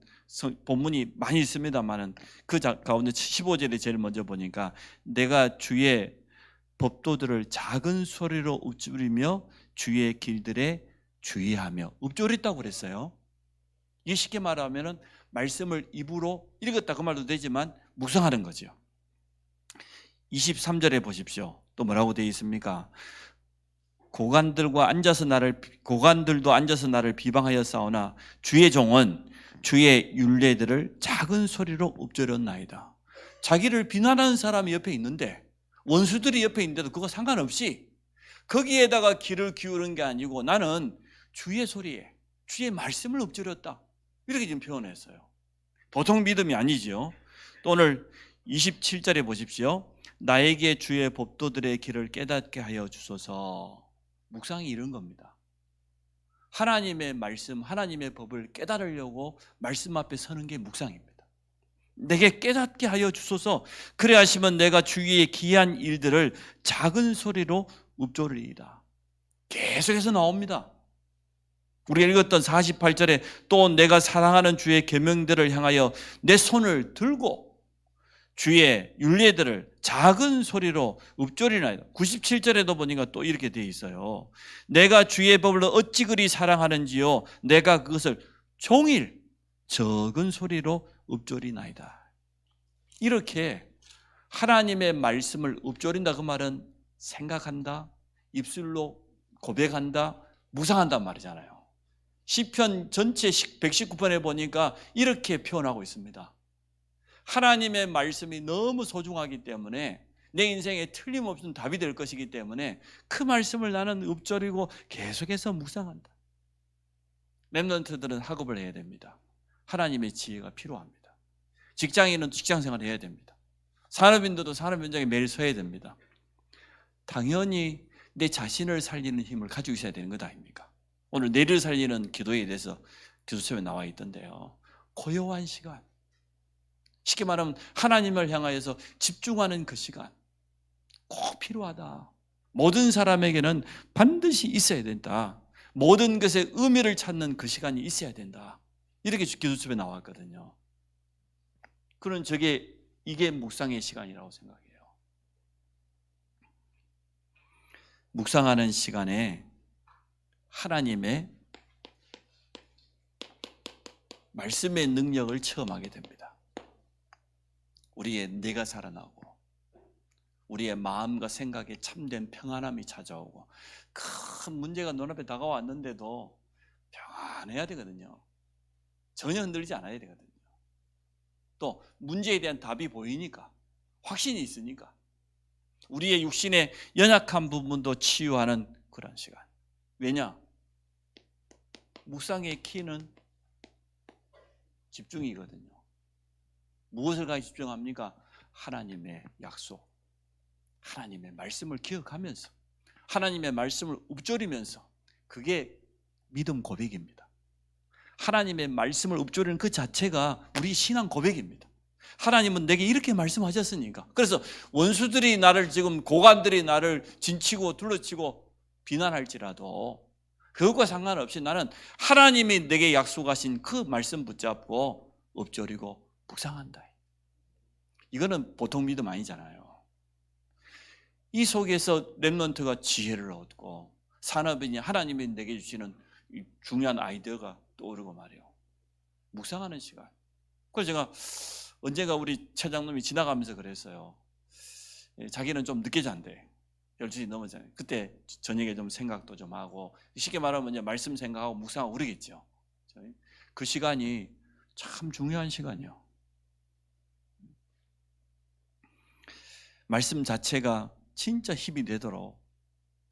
본문이 많이 있습니다만은 그 가운데 15절에 제일 먼저 보니까 내가 주의 법도들을 작은 소리로 읊조리며 주의 길들에 주의하며 읊조렸다고 그랬어요. 이게 쉽게 말하면 말씀을 입으로 읽었다 그 말도 되지만 묵상하는 거죠. 23절에 보십시오. 또 뭐라고 되어 있습니까? 고관들도 앉아서 나를 비방하여 싸우나 주의 종은 주의 율례들을 작은 소리로 읊조렸나이다. 자기를 비난하는 사람이 옆에 있는데, 원수들이 옆에 있는데도 그거 상관없이 거기에다가 귀를 기울인 게 아니고 나는 주의 소리에 주의 말씀을 읊조렸다, 이렇게 지금 표현했어요. 보통 믿음이 아니죠. 또 오늘 27절에 보십시오. 나에게 주의 법도들의 길을 깨닫게 하여 주소서. 묵상이 이런 겁니다. 하나님의 말씀, 하나님의 법을 깨달으려고 말씀 앞에 서는 게 묵상입니다. 내게 깨닫게 하여 주소서. 그래 하시면 내가 주위의 기이한 일들을 작은 소리로 읊조리이다. 계속해서 나옵니다. 우리가 읽었던 48절에 또 내가 사랑하는 주의 계명들을 향하여 내 손을 들고 주의 율례들을 작은 소리로 읊조리나이다. 97절에도 보니까 또 이렇게 되어 있어요. 내가 주의 법을 어찌 그리 사랑하는지요 내가 그것을 종일 적은 소리로 읊조리나이다. 이렇게 하나님의 말씀을 읊조린다 그 말은 생각한다, 입술로 고백한다, 묵상한단 말이잖아요. 시편 전체 119편에 보니까 이렇게 표현하고 있습니다. 하나님의 말씀이 너무 소중하기 때문에 내 인생에 틀림없는 답이 될 것이기 때문에 그 말씀을 나는 읊조리고 계속해서 묵상한다. 렘넌트들은 학업을 해야 됩니다. 하나님의 지혜가 필요합니다. 직장인은 직장생활을 해야 됩니다. 산업인들도 산업 현장에 매일 서야 됩니다. 당연히 내 자신을 살리는 힘을 가지고 있어야 되는 것 아닙니까? 오늘 내를 살리는 기도에 대해서 기도처에 나와 있던데요. 고요한 시간, 쉽게 말하면 하나님을 향하여서 집중하는 그 시간 꼭 필요하다. 모든 사람에게는 반드시 있어야 된다. 모든 것에 의미를 찾는 그 시간이 있어야 된다. 이렇게 기도처에 나왔거든요. 그런 이게 묵상의 시간이라고 생각해요. 묵상하는 시간에 하나님의 말씀의 능력을 체험하게 됩니다. 우리의 내가 살아나고 우리의 마음과 생각에 참된 평안함이 찾아오고 큰 문제가 눈앞에 다가왔는데도 평안해야 되거든요. 전혀 흔들리지 않아야 되거든요. 또 문제에 대한 답이 보이니까, 확신이 있으니까 우리의 육신의 연약한 부분도 치유하는 그런 시간. 왜냐? 묵상의 키는 집중이거든요. 무엇을 가지고 집중합니까? 하나님의 약속, 하나님의 말씀을 기억하면서 하나님의 말씀을 읊조리면서, 그게 믿음 고백입니다. 하나님의 말씀을 읊조리는 그 자체가 우리 신앙 고백입니다. 하나님은 내게 이렇게 말씀하셨으니까. 그래서 원수들이 나를, 지금 고관들이 나를 진치고 둘러치고 비난할지라도 그것과 상관없이 나는 하나님이 내게 약속하신 그 말씀 붙잡고 읊조리고 묵상한다. 이거는 보통 믿음 아니잖아요. 이 속에서 렘넌트가 지혜를 얻고 산업인이 하나님이 내게 주시는 중요한 아이디어가 떠오르고 말이에요. 묵상하는 시간. 그래서 제가 언젠가 우리 차장님이 지나가면서 그랬어요. 자기는 좀 늦게 잔대. 12시 넘었잖아요. 그때 저녁에 좀 생각도 좀 하고, 쉽게 말하면 이제 말씀 생각하고 묵상하고 그러겠죠. 그 시간이 참 중요한 시간이에요. 말씀 자체가 진짜 힘이 되도록,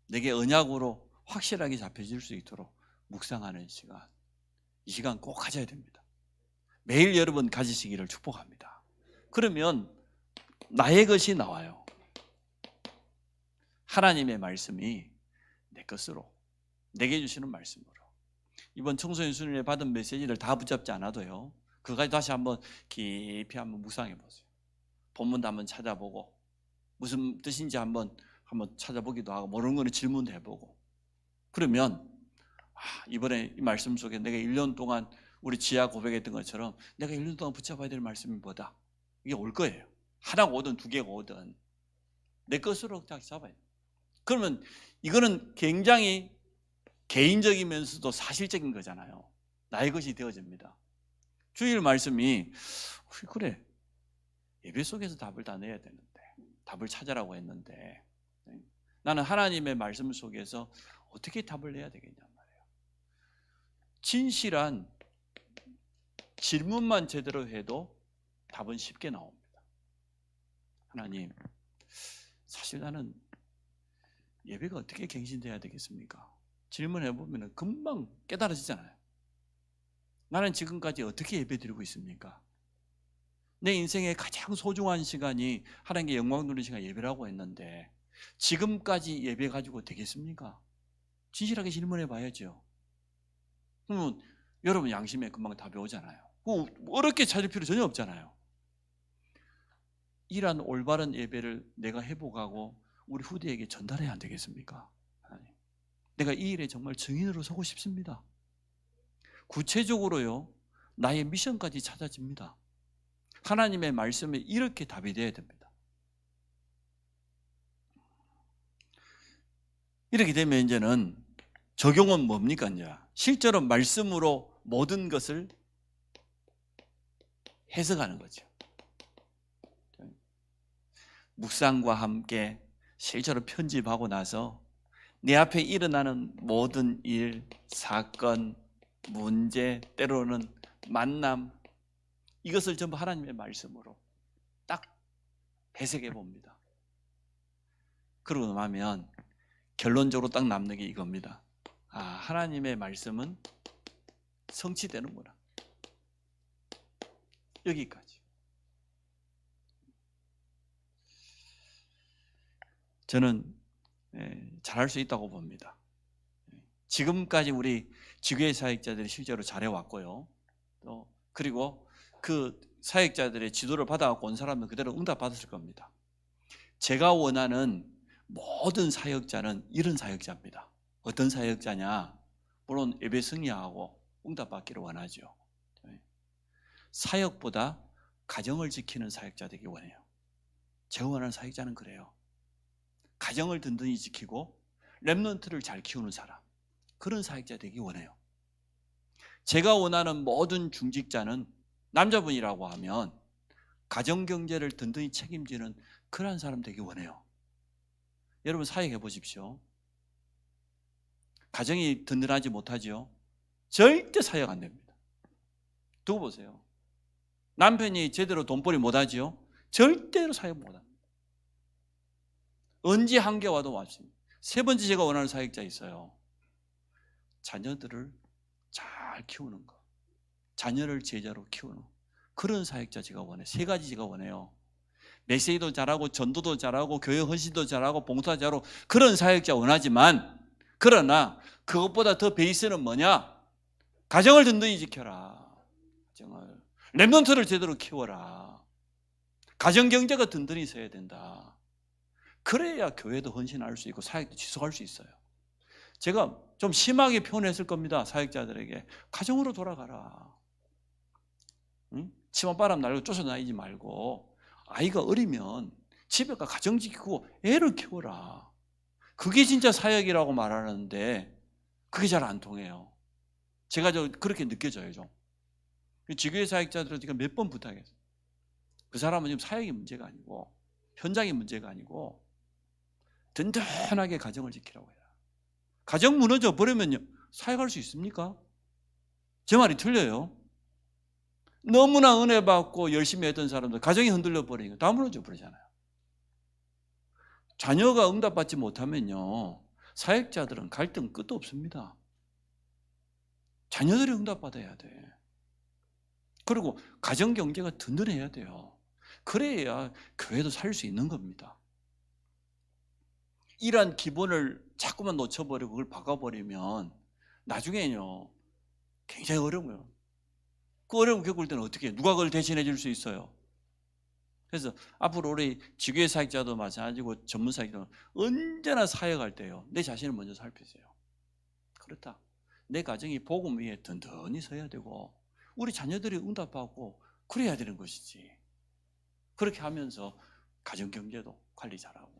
내게 언약으로 확실하게 잡혀질 수 있도록 묵상하는 시간, 이 시간 꼭 가져야 됩니다. 매일 여러분 가지시기를 축복합니다. 그러면 나의 것이 나와요. 하나님의 말씀이 내 것으로, 내게 주시는 말씀으로. 이번 청소년 수련회 받은 메시지를 다 붙잡지 않아도요, 그거까지 다시 한번 깊이 한번 묵상해 보세요. 본문도 한번 찾아보고 무슨 뜻인지 한번 찾아보기도 하고, 모르는 거는 질문도 해보고, 그러면 이번에 이 말씀 속에 내가 1년 동안 우리 지하 고백했던 것처럼 내가 1년 동안 붙잡아야 될 말씀이 뭐다, 이게 올 거예요. 하나가 오든 두 개가 오든 내 것으로 딱 잡아야 돼요. 그러면 이거는 굉장히 개인적이면서도 사실적인 거잖아요. 나의 것이 되어집니다. 주일 말씀이 그래, 예배 속에서 답을 다 내야 되는데, 답을 찾으라고 했는데 나는 하나님의 말씀 속에서 어떻게 답을 내야 되겠냔 말이에요. 진실한 질문만 제대로 해도 답은 쉽게 나옵니다. 하나님, 사실 나는 예배가 어떻게 갱신돼야 되겠습니까? 질문해 보면 금방 깨달아지잖아요. 나는 지금까지 어떻게 예배 드리고 있습니까? 내 인생의 가장 소중한 시간이 하나님께 영광 누리는 시간 예배라고 했는데 지금까지 예배 가지고 되겠습니까? 진실하게 질문해 봐야죠. 그러면 여러분 양심에 금방 답이 오잖아요. 어렵게 찾을 필요 전혀 없잖아요. 이러한 올바른 예배를 내가 회복하고 우리 후대에게 전달해야 안 되겠습니까? 하나님, 내가 이 일에 정말 증인으로 서고 싶습니다. 구체적으로요, 나의 미션까지 찾아집니다. 하나님의 말씀에 이렇게 답이 돼야 됩니다. 이렇게 되면 이제는 적용은 뭡니까? 이제 실제로 말씀으로 모든 것을 해석하는 거죠. 묵상과 함께 실제로 편집하고 나서 내 앞에 일어나는 모든 일, 사건, 문제, 때로는 만남, 이것을 전부 하나님의 말씀으로 딱 해석해 봅니다. 그러고 나면 결론적으로 딱 남는 게 이겁니다. 아, 하나님의 말씀은 성취되는구나. 여기까지. 저는 잘할 수 있다고 봅니다. 지금까지 우리 지교회 사역자들이 실제로 잘해왔고요. 또 그리고 그 사역자들의 지도를 받아갖고 온 사람은 그대로 응답받았을 겁니다. 제가 원하는 모든 사역자는 이런 사역자입니다. 어떤 사역자냐? 물론 예배 승리하고 응답받기를 원하죠. 사역보다 가정을 지키는 사역자 되기 원해요. 제가 원하는 사역자는 그래요. 가정을 든든히 지키고 렘넌트를 잘 키우는 사람, 그런 사역자 되기 원해요. 제가 원하는 모든 중직자는 남자분이라고 하면 가정경제를 든든히 책임지는 그러한 사람 되기 원해요. 여러분 사역해 보십시오. 가정이 든든하지 못하죠? 절대 사역 안 됩니다. 두고 보세요. 남편이 제대로 돈벌이 못하죠? 절대로 사역 못합니다. 언제 한계 와도 왔습니다. 세 번째 제가 원하는 사역자 있어요. 자녀들을 잘 키우는 거, 자녀를 제자로 키우는 그런 사역자 제가 원해요. 세 가지 제가 원해요. 메시지도 잘하고 전도도 잘하고 교회 헌신도 잘하고 봉사 잘하고 그런 사역자 원하지만, 그러나 그것보다 더 베이스는 뭐냐? 가정을 든든히 지켜라. 가정을, 렘넌트를 제대로 키워라. 가정 경제가 든든히 서야 된다. 그래야 교회도 헌신할 수 있고 사역도 지속할 수 있어요. 제가 좀 심하게 표현했을 겁니다. 사역자들에게 가정으로 돌아가라. 응? 치맛바람 날고 쫓아다니지 말고 아이가 어리면 집에 가 가정 지키고 애를 키워라. 그게 진짜 사역이라고 말하는데 그게 잘 안 통해요. 제가 그렇게 느껴져요. 좀. 지교회 사역자들은 제가 몇 번 부탁했어요. 그 사람은 지금 사역이 문제가 아니고 현장이 문제가 아니고 든든하게 가정을 지키라고 해라. 가정 무너져 버리면요, 사역할 수 있습니까? 제 말이 틀려요. 너무나 은혜 받고 열심히 했던 사람들 가정이 흔들려 버리니까 다 무너져 버리잖아요. 자녀가 응답받지 못하면요, 사역자들은 갈등 끝도 없습니다. 자녀들이 응답받아야 돼. 그리고 가정 경제가 든든해야 돼요. 그래야 교회도 살 수 있는 겁니다. 이러한 기본을 자꾸만 놓쳐버리고 그걸 바꿔버리면 나중에는요 굉장히 어려워요. 그 어려움 겪을 때는 어떻게 해요? 누가 그걸 대신해 줄 수 있어요? 그래서 앞으로 우리 지교회 사역자도 마찬가지고 전문 사역자도 언제나 사역할 때요, 내 자신을 먼저 살피세요. 그렇다, 내 가정이 복음 위에 든든히 서야 되고 우리 자녀들이 응답받고 그래야 되는 것이지. 그렇게 하면서 가정 경제도 관리 잘하고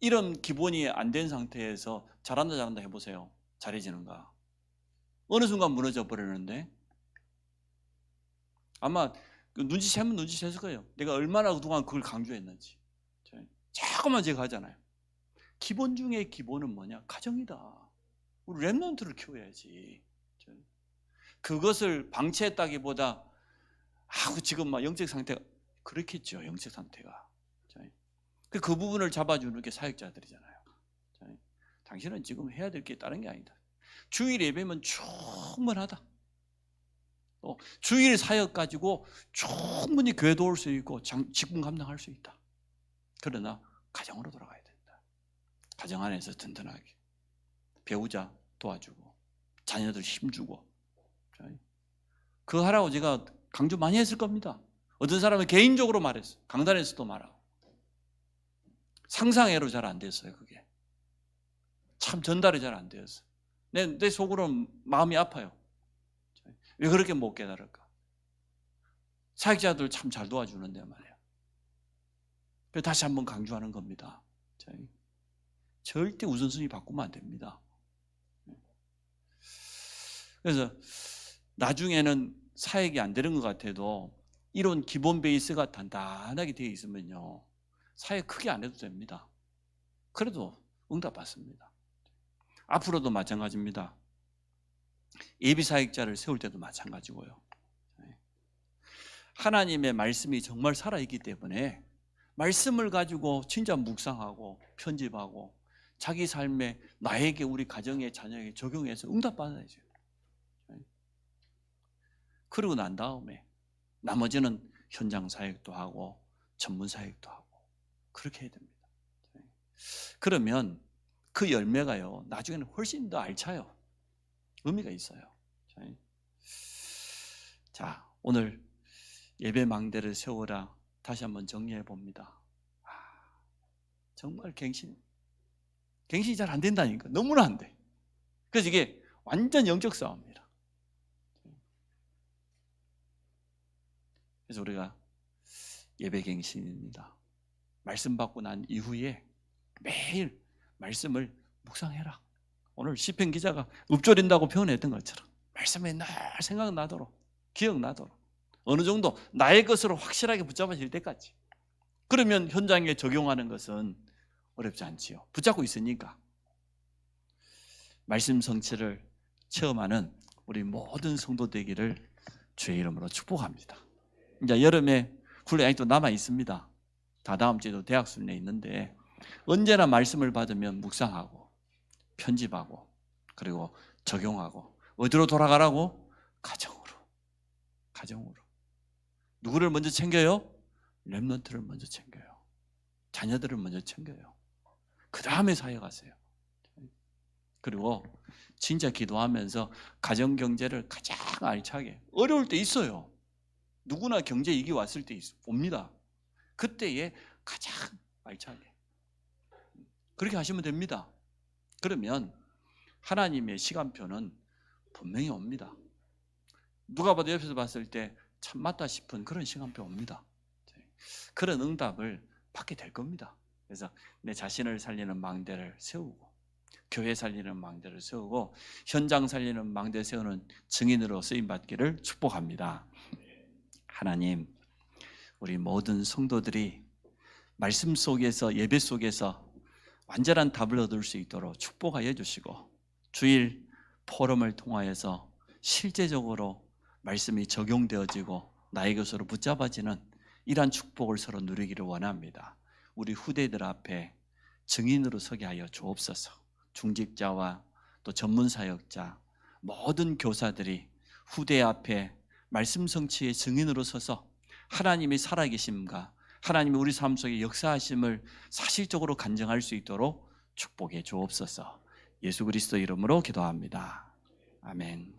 이런 기본이 안 된 상태에서 잘한다 해보세요. 잘해지는가? 어느 순간 무너져 버리는데 아마 눈치채면 눈치챘을 거예요. 내가 얼마나 그동안 그걸 강조했는지. 자꾸만 제가 하잖아요. 기본 중에 기본은 뭐냐? 가정이다. 우리 렘넌트를 키워야지. 그것을 방치했다기보다 지금 막 영적 상태가 그렇겠죠. 영적 상태가. 그 부분을 잡아주는 게 사역자들이잖아요. 당신은 지금 해야 될 게 다른 게 아니다. 주일 예배면 충분하다. 또 주일 사역 가지고 충분히 교회 도울 수 있고 직분 감당할 수 있다. 그러나 가정으로 돌아가야 된다. 가정 안에서 든든하게 배우자 도와주고 자녀들 힘주고 그거 하라고 제가 강조 많이 했을 겁니다. 어떤 사람은 개인적으로 말했어요. 강단에서도 말하고. 상상외로 잘 안 됐어요. 그게 참 전달이 잘 안 되었어요. 내 속으로는 마음이 아파요. 왜 그렇게 못 깨달을까? 사역자들 참 잘 도와주는데 말이에요. 그래서 다시 한번 강조하는 겁니다. 절대 우선순위 바꾸면 안 됩니다. 그래서 나중에는 사역이 안 되는 것 같아도 이런 기본 베이스가 단단하게 되어 있으면요, 사역 크게 안 해도 됩니다. 그래도 응답 받습니다. 앞으로도 마찬가지입니다. 예비 사역자를 세울 때도 마찬가지고요. 하나님의 말씀이 정말 살아있기 때문에 말씀을 가지고 진짜 묵상하고 편집하고 자기 삶에 나에게 우리 가정에 자녀에게 적용해서 응답 받아야죠. 그러고 난 다음에 나머지는 현장 사역도 하고 전문 사역도 하고 그렇게 해야 됩니다. 그러면 그 열매가요, 나중에는 훨씬 더 알차요. 의미가 있어요. 자, 오늘 예배 망대를 세우라 다시 한번 정리해 봅니다. 정말 갱신이 잘 안 된다니까. 너무나 안 돼. 그래서 이게 완전 영적 싸움입니다. 그래서 우리가 예배 갱신입니다. 말씀 받고 난 이후에 매일 말씀을 묵상해라. 오늘 시편 기자가 읊조린다고 표현했던 것처럼 말씀이 늘 생각나도록 기억나도록 어느 정도 나의 것으로 확실하게 붙잡아질 때까지. 그러면 현장에 적용하는 것은 어렵지 않지요. 붙잡고 있으니까. 말씀 성취를 체험하는 우리 모든 성도 되기를 주의 이름으로 축복합니다. 이제 여름에 훈련이 또 남아 있습니다. 다 다음 주에도 대학 훈련이 있는데 언제나 말씀을 받으면 묵상하고 편집하고 그리고 적용하고 어디로 돌아가라고? 가정으로. 누구를 먼저 챙겨요? 렘넌트를 먼저 챙겨요. 자녀들을 먼저 챙겨요. 그 다음에 사역하세요. 그리고 진짜 기도하면서 가정 경제를 가장 알차게, 어려울 때 있어요. 누구나 경제 위기 왔을 때 옵니다. 그때에 가장 알차게 그렇게 하시면 됩니다. 그러면 하나님의 시간표는 분명히 옵니다. 누가 봐도 옆에서 봤을 때 참 맞다 싶은 그런 시간표 옵니다. 그런 응답을 받게 될 겁니다. 그래서 내 자신을 살리는 망대를 세우고 교회 살리는 망대를 세우고 현장 살리는 망대 세우는 증인으로 쓰임받기를 축복합니다. 하나님, 우리 모든 성도들이 말씀 속에서 예배 속에서 완전한 답을 얻을 수 있도록 축복하여 주시고 주일 포럼을 통하여서 실제적으로 말씀이 적용되어지고 나의 것으로 붙잡아지는 이러한 축복을 서로 누리기를 원합니다. 우리 후대들 앞에 증인으로 서게 하여 주옵소서. 중직자와 또 전문 사역자 모든 교사들이 후대 앞에 말씀 성취의 증인으로 서서 하나님의 살아계심과 하나님이 우리 삶 속에 역사하심을 사실적으로 간증할 수 있도록 축복해 주옵소서. 예수 그리스도 이름으로 기도합니다. 아멘.